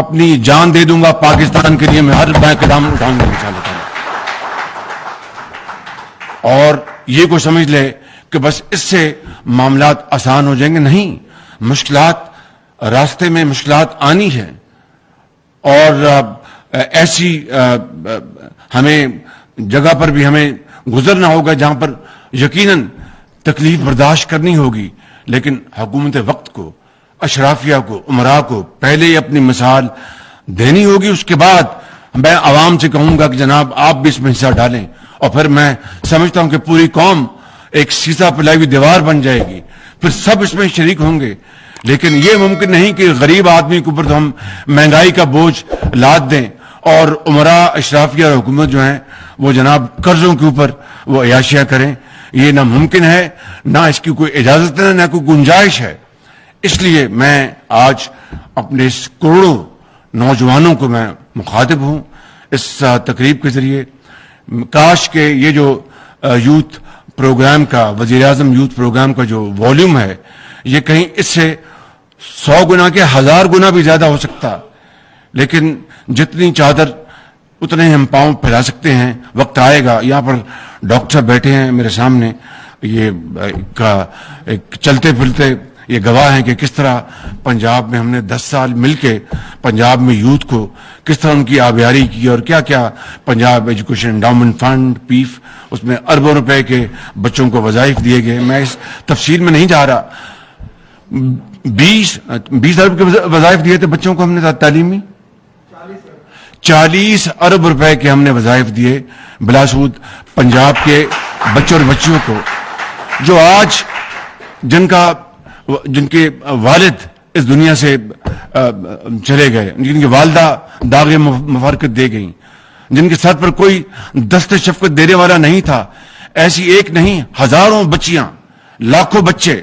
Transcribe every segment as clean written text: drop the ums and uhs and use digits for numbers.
اپنی جان دے دوں گا پاکستان کے لیے، میں ہر قدم اٹھاؤں گا انشاءاللہ تعالی. اور یہ کوئی سمجھ لے کہ بس اس سے معاملات آسان ہو جائیں گے، نہیں. مشکلات راستے میں مشکلات آنی ہے، اور ایسی ہمیں جگہ پر بھی ہمیں گزرنا ہوگا جہاں پر یقیناً تکلیف برداشت کرنی ہوگی، لیکن حکومت وقت کو، اشرافیہ کو، امراء کو پہلے ہی اپنی مثال دینی ہوگی. اس کے بعد میں عوام سے کہوں گا کہ جناب آپ بھی اس میں حصہ ڈالیں، اور پھر میں سمجھتا ہوں کہ پوری قوم ایک سیسا پلائی ہوئی دیوار بن جائے گی، پھر سب اس میں شریک ہوں گے. لیکن یہ ممکن نہیں کہ غریب آدمی کے اوپر تو ہم مہنگائی کا بوجھ لاد دیں، اور امراء، اشرافیہ اور حکومت جو ہیں وہ جناب قرضوں کے اوپر وہ عیاشیاں کریں. یہ نہ ممکن ہے، نہ اس کی کوئی اجازت ہے، نہ کوئی گنجائش ہے. اس لیے میں آج اپنے اس کروڑوں نوجوانوں کو میں مخاطب ہوں اس تقریب کے ذریعے. کاش کہ یہ جو یوتھ پروگرام کا، وزیر اعظم یوتھ پروگرام کا جو والیوم ہے، یہ کہیں اس سے 100 گنا کے 1000 گنا بھی زیادہ ہو سکتا. لیکن جتنی چادر اتنے ہم پاؤں پھیلا سکتے ہیں. وقت آئے گا. یہاں پر ڈاکٹر بیٹھے ہیں میرے سامنے، یہ ایک چلتے پھرتے یہ گواہ ہیں کہ کس طرح پنجاب میں ہم نے 10 سال مل کے پنجاب میں یوتھ کو کس طرح ان کی آبیاری کی، اور کیا کیا پنجاب ایجوکیشن انڈاؤمنٹ فنڈ پیف، اس میں اربوں روپے کے بچوں کو وظائف دیے گئے. میں اس تفصیل میں نہیں جا رہا. 20 ارب کے وظائف دیے تھے بچوں کو ہم نے تعلیمی، 40 ارب روپے کے ہم نے وظائف دیے بلا سود پنجاب کے بچوں اور بچیوں کو، جو آج جن کے والد اس دنیا سے چلے گئے، جن کی والدہ داغ مفارقت دے گئیں، جن کے سر پر کوئی دست شفقت دینے والا نہیں تھا. ایسی ایک نہیں، ہزاروں بچیاں، لاکھوں بچے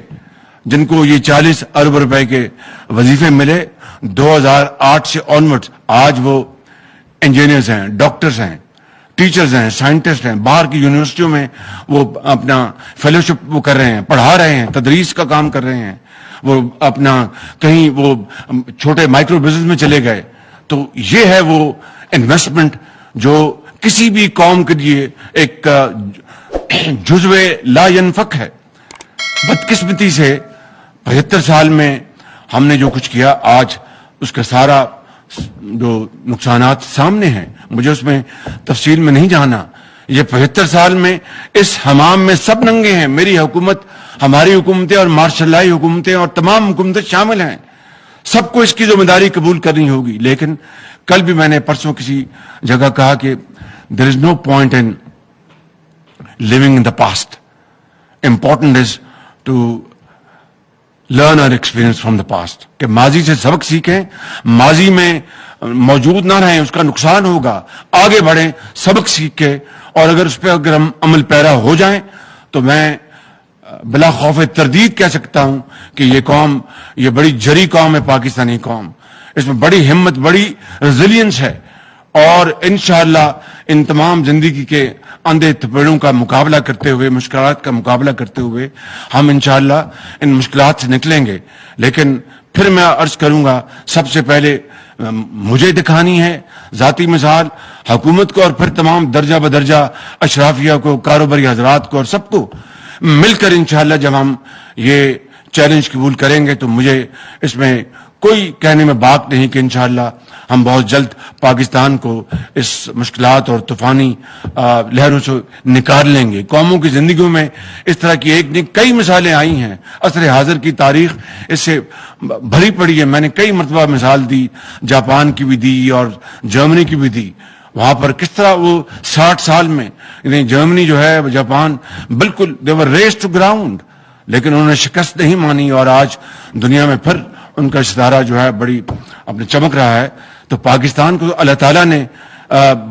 جن کو یہ 40 ارب روپے کے وظیفے ملے 2008 سے آنورڈ. آج وہ انجینئرز ہیں، ڈاکٹرز ہیں، ٹیچرز ہیں، سائنٹسٹ ہیں، باہر کی یونیورسٹیوں میں وہ اپنا فیلوشپ وہ کر رہے ہیں، پڑھا رہے ہیں، تدریس کا کام کر رہے ہیں. وہ اپنا کہیں وہ چھوٹے مائکرو بزنس میں چلے گئے. تو یہ ہے وہ انویسٹمنٹ جو کسی بھی قوم کے لیے ایک جزو لا ینفک ہے. بدقسمتی سے 75 سال میں ہم نے جو کچھ کیا، آج اس کا سارا جو نقصانات سامنے ہیں. مجھے اس میں تفصیل میں نہیں جانا. یہ 75 سال میں اس حمام میں سب ننگے ہیں. میری حکومت، ہماری حکومتیں اور مارشل لائی حکومتیں اور تمام حکومتیں شامل ہیں. سب کو اس کی ذمہ داری قبول کرنی ہوگی. لیکن کل بھی میں نے پرسوں کسی جگہ کہا کہ there is no point in living in the past. Important is to learn our experience from the past. کہ ماضی سے سبق سیکھیں، ماضی میں موجود نہ رہیں، اس کا نقصان ہوگا. آگے بڑھیں سبق سیکھ کے، اور اگر اس پہ ہم عمل پیرا ہو جائیں تو میں بلا خوف تردید کہہ سکتا ہوں کہ یہ قوم، یہ بڑی جری قوم ہے پاکستانی قوم. اس میں بڑی ہمت، بڑی ریزیلینس ہے، اور انشاءاللہ ان تمام زندگی کے اندھے تھپیڑوں کا مقابلہ کرتے ہوئے، مشکلات کا مقابلہ کرتے ہوئے ہم انشاءاللہ ان مشکلات سے نکلیں گے. لیکن پھر میں عرض کروں گا، سب سے پہلے مجھے دکھانی ہے ذاتی مثال، حکومت کو، اور پھر تمام درجہ بدرجہ اشرافیہ کو، کاروباری حضرات کو، اور سب کو مل کر انشاءاللہ جب ہم یہ چیلنج قبول کریں گے تو مجھے اس میں کوئی کہنے میں بات نہیں کہ انشاءاللہ ہم بہت جلد پاکستان کو اس مشکلات اور طوفانی لہروں سے نکال لیں گے. قوموں کی زندگیوں میں اس طرح کی ایک نہیں کئی مثالیں آئی ہیں. عصر حاضر کی تاریخ اس سے بھری پڑی ہے. میں نے کئی مرتبہ مثال دی، جاپان کی بھی دی اور جرمنی کی بھی دی. وہاں پر کس طرح وہ 60 سال میں، یعنی جرمنی جو ہے، جاپان، بالکل they were raised to ground، لیکن انہوں نے شکست نہیں مانی، اور آج دنیا میں پھر ان کا ستارہ جو ہے بڑی اپنے چمک رہا ہے. تو پاکستان کو اللہ تعالیٰ نے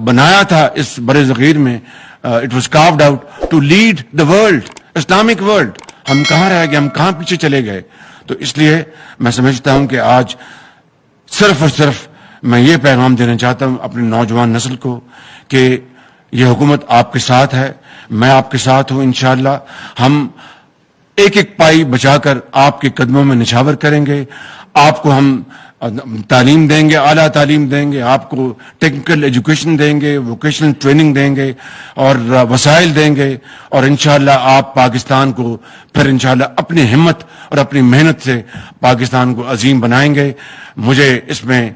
بنایا تھا اس برے صغیر میں. It was carved out to lead the world, Islamic world. ہم کہاں رہ گئے، ہم کہاں پیچھے چلے گئے. تو اس لیے میں سمجھتا ہوں کہ آج صرف اور صرف میں یہ پیغام دینا چاہتا ہوں اپنی نوجوان نسل کو کہ یہ حکومت آپ کے ساتھ ہے، میں آپ کے ساتھ ہوں. انشاءاللہ ہم ایک ایک پائی بچا کر آپ کے قدموں میں نچھاور کریں گے. آپ کو ہم تعلیم دیں گے, اعلیٰ تعلیم دیں گے, آپ کو ٹیکنیکل ایجوکیشن دیں گے, ووکیشنل ٹریننگ دیں گے اور وسائل دیں گے, اور انشاءاللہ آپ پاکستان کو پھر انشاءاللہ اپنی ہمت اور اپنی محنت سے پاکستان کو عظیم بنائیں گے. مجھے اس میں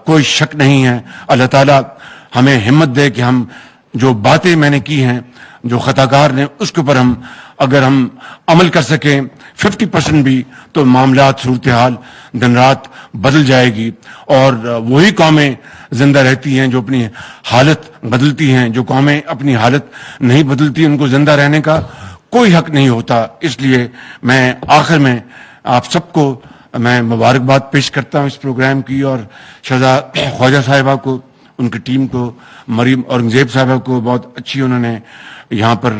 کوئی شک نہیں ہے. اللہ تعالیٰ ہمیں ہمت دے کہ ہم جو باتیں میں نے کی ہیں, جو خطاکار نے, اس کے اوپر اگر ہم عمل کر سکیں 50% بھی, تو معاملات, صورتحال دن رات بدل جائے گی. اور وہی قومیں زندہ رہتی ہیں جو اپنی حالت بدلتی ہیں. جو قومیں اپنی حالت نہیں بدلتی, ان کو زندہ رہنے کا کوئی حق نہیں ہوتا. اس لیے میں آخر میں آپ سب کو میں مبارکباد پیش کرتا ہوں اس پروگرام کی, اور شہزاد خواجہ صاحبہ کو, ان کی ٹیم کو, مریم اورنگزیب صاحبہ کو, بہت اچھی انہوں نے یہاں پر